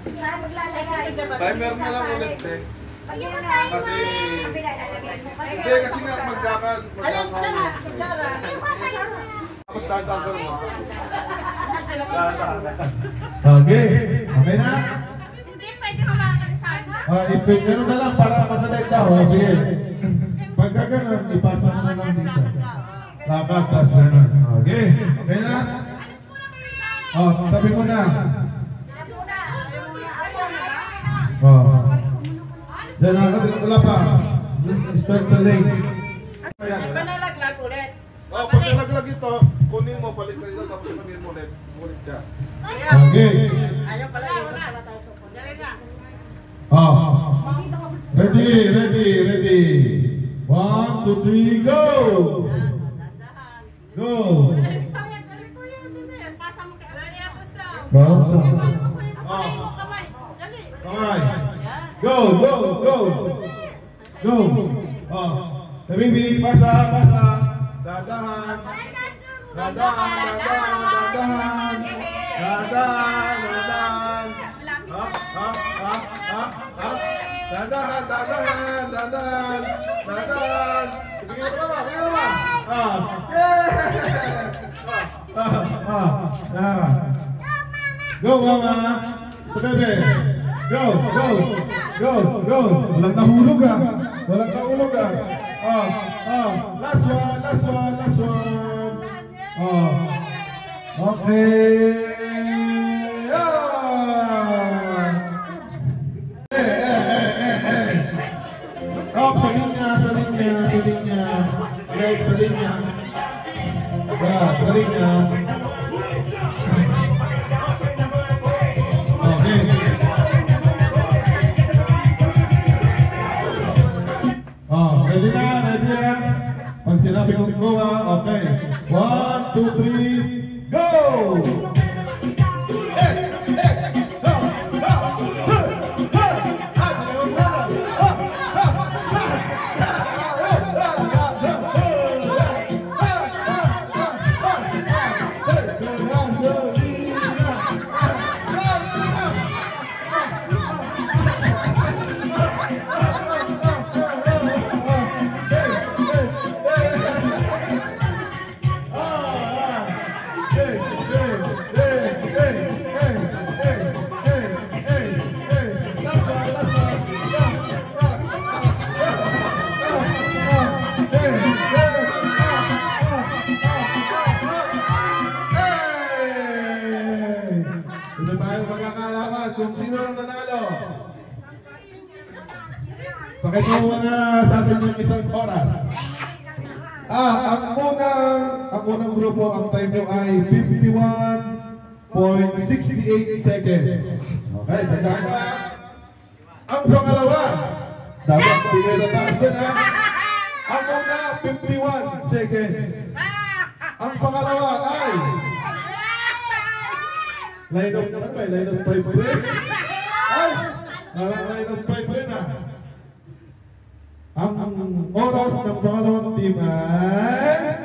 Timer na lang ulit eh. Kasi... Hindi, kasi nga magkakal. Ayun, sana. Kutsara. Tapos dadasal mo. Okay. Okay na? Hindi, pwede kumakalisan. Gano'n na lang para madalay daw. Sige. Pagka gano'n, ipasa mo na lang dito. Lakad, tas gano'n. Okay. Okay na? Sabi mo na. Then, wala pa. Start sa lane. Panalaglag ulit. Pag nalaglag ito, kunin mo, balik ka dito, tapos sabihin mo ulit. Ulit ka. Okay. Ayaw pala, wala. Dali na. Ready. 1, 2, 3, go! Go! Kamay. Go! Baby, pasa. Dadahan. Dadan. Bigyan mo ba? Go, mama. Bebe. Go. Walang nahulog ah. Last one. Okay. Sa linya. Right, sa linya. Sa linya. Okay. Ready na. Pag sinabi kong go okay. 1, 2, 3, go! Kung sino ang nanalo, pakita mo na sa atin yung isang oras. Ang unang grupo, ang time nyo ay 51.68 seconds. Okay, tandaan ka. Ang pangalawa, dapat bigay na taas din ha. Ang una, 51 seconds. Ang pangalawa ay line of 5 pa rin. Ay! Line of 5 rin ah. Ang oras ng pangalawang team ay